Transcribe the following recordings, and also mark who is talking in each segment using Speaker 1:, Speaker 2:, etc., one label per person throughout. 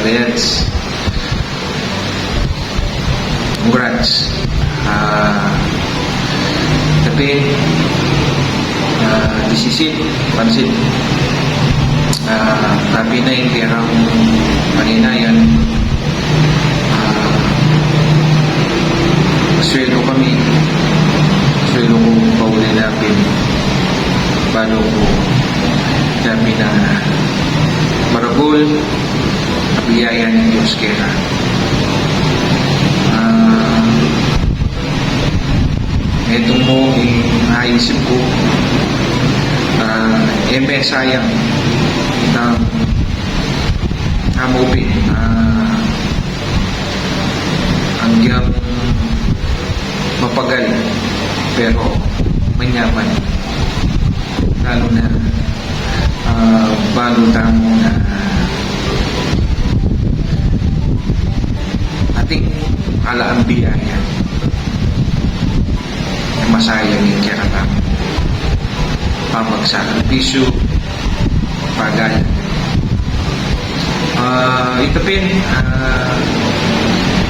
Speaker 1: Reds. Congrats. Tapi disisit, pansit. Tapi na yung tirang kanina yan. Sweldo kami. Sweldo ko pauli namin. Paano ko namin na maragol biyaya ng Diyos kaya ito mo naisip ko sayang ng amobi hanggang mapagal pero manyaman lalo na balutan mo na ating alaang biyaya na masayang yung kiratan pamagsakan piso pagal ito pin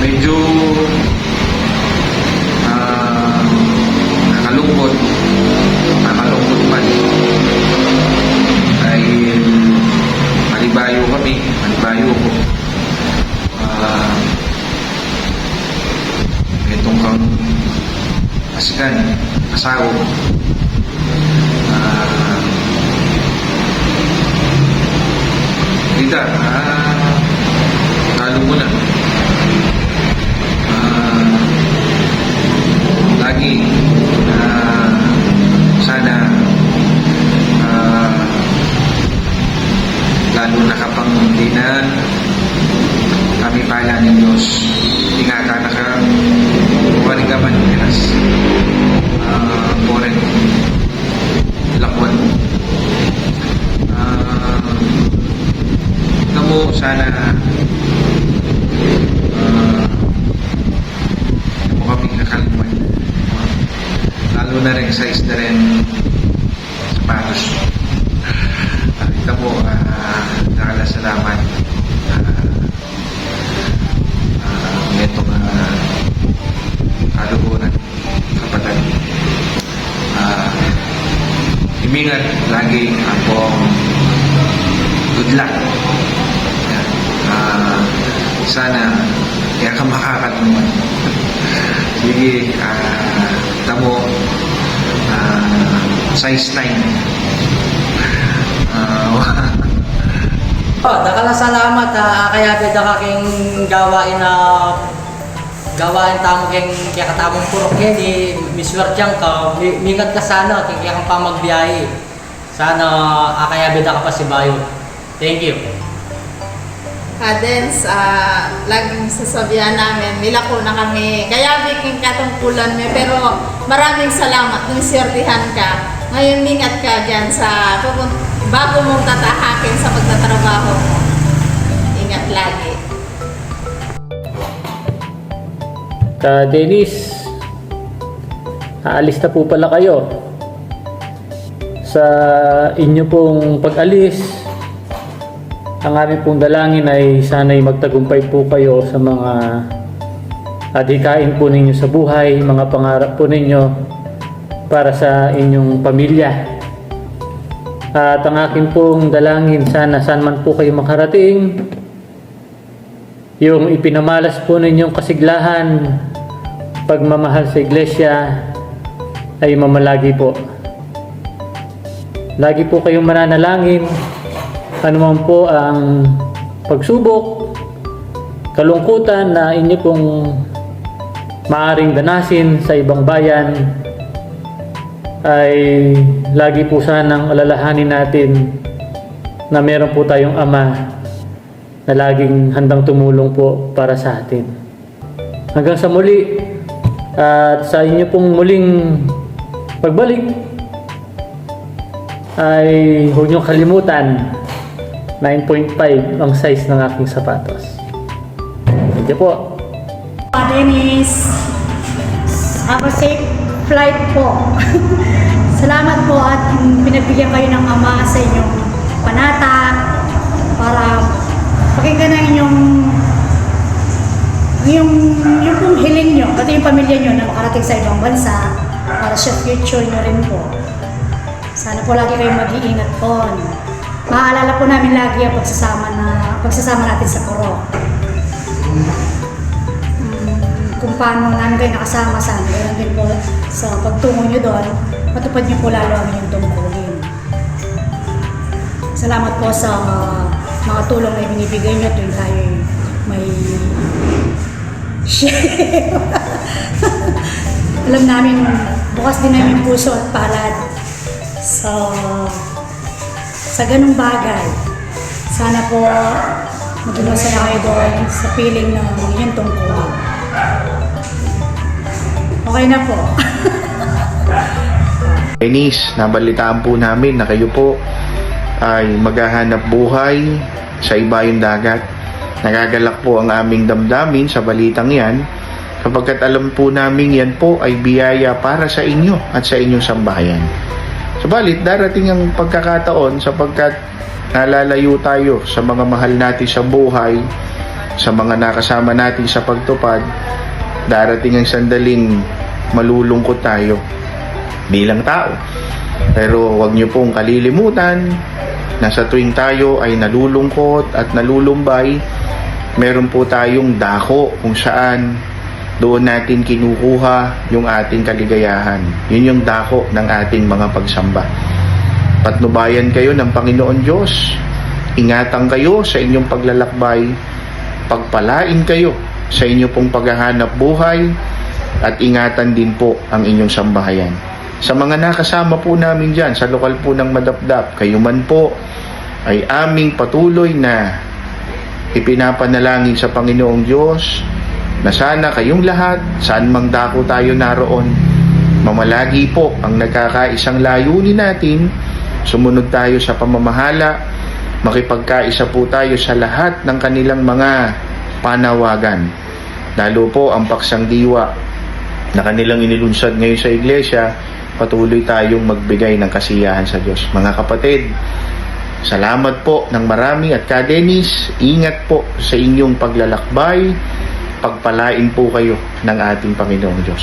Speaker 1: medyo nakalungkot man dahil malibayo kami malibayo ko itong kang asikan asawa kita talo mo na lagi sana lalo na kapag hindi na kami pala ng Diyos ingatan na ka warigaman pinas foreign lakwan namo sana mo kami nakalman lalo na rin size na rin sapatos ito mo nakalasalamat itong kaluhuran kapatid imingat lagi akong good luck sana kaya ka makakatuman sige tamo size 9
Speaker 2: dakala salamat kaya beda ka king gawain gawain tamo king kaya katamong purok yan miswer dyan ka mingat ka sana kaya kang pamagbiyahe sana kaya beda ka pa si Bayo. Thank you.
Speaker 3: Kadens, laging sasabihan namin, milako na kami. Kaya biking katungkulan mo, pero maraming salamat kung sirtihan ka. Ngayon mingat ka dyan sa bago mong tatahakin sa pagtatrabaho mo. Ingat lagi.
Speaker 4: Dennis, aalis na po pala kayo. Sa inyo pong pag-alis, ang aming pong dalangin ay sana'y magtagumpay po kayo sa mga adhikain po ninyo sa buhay, mga pangarap po ninyo para sa inyong pamilya. At ang aking pong dalangin sana saan man po kayo makarating, yung ipinamalas po ninyong kasiglahan, pagmamahal sa iglesia ay mamalagi po. Lagi po kayong mananalangin anuman po ang pagsubok, kalungkutan na inyo pong maaring danasin sa ibang bayan ay lagi po sanang alalahanin natin na meron po tayong Ama na laging handang tumulong po para sa atin. Hanggang sa muli at sa inyo pong muling pagbalik ay huwag niyong kalimutan 9.5 ang size ng aking sapatos. Thank you po.
Speaker 5: Dennis, have a safe flight po. Salamat po at pinagbigyan kayo ng Ama sa inyong panata para pakinggan ang inyong pati yung pamilya nyo na makarating sa ibang bansa para sa future nyo rin po. Sana po lagi kayong mag-iingat po. Maaalala po namin lagi ang pagsasama natin sa Kuro. Kung paano namin kayo nakasama sana, ganoon din po sa pagtungo nyo doon, matupad nyo po lalo ang inyong tungkulin. Salamat po sa mga tulong na ibinibigay nyo tuwing tayo may share. Alam namin, bukas din namin puso at palad sa ganung bagay. Sana po maging masaya kayo doon sa feeling ng inyong tungkulin. Okay na po.
Speaker 1: Dennis, nabalitaan po namin na kayo po ay maghahanap buhay sa ibayong dagat. Nagagalak po ang aming damdamin sa balitang yan, kapagkat alam po namin yan po ay biyaya para sa inyo at sa inyong sambahayan. Subalit, darating ang pagkakataon sapagkat nalalayo tayo sa mga mahal natin sa buhay, sa mga nakasama natin sa pagtupad. Darating ang sandaling malulungkot tayo bilang tao. Pero huwag niyo pong kalilimutan na sa tuwing tayo ay nalulungkot at nalulumbay, meron po tayong dako kung saan doon natin kinukuha yung ating kaligayahan. Yun yung dako ng ating mga pagsamba. Patnubayan kayo ng Panginoon Diyos. Ingatan kayo sa inyong paglalakbay. Pagpalain kayo sa inyo pong paghahanap buhay at ingatan din po ang inyong sambahayan. Sa mga nakasama po namin dyan sa lokal po ng Madapdap, kayo man po ay aming patuloy na ipinapanalangin sa Panginoong Diyos na sana kayong lahat, saan mang dako tayo naroon, mamalagi po ang nagkakaisang layunin natin, sumunod tayo sa pamamahala, makipagkaisa po tayo sa lahat ng kanilang mga panawagan. Lalo po ang paksang diwa na kanilang inilunsad ngayon sa iglesia, patuloy tayong magbigay ng kasiyahan sa Diyos. Mga kapatid, salamat po ng marami at ka Dennis, ingat po sa inyong paglalakbay, pagpalain po kayo ng ating Panginoong Diyos.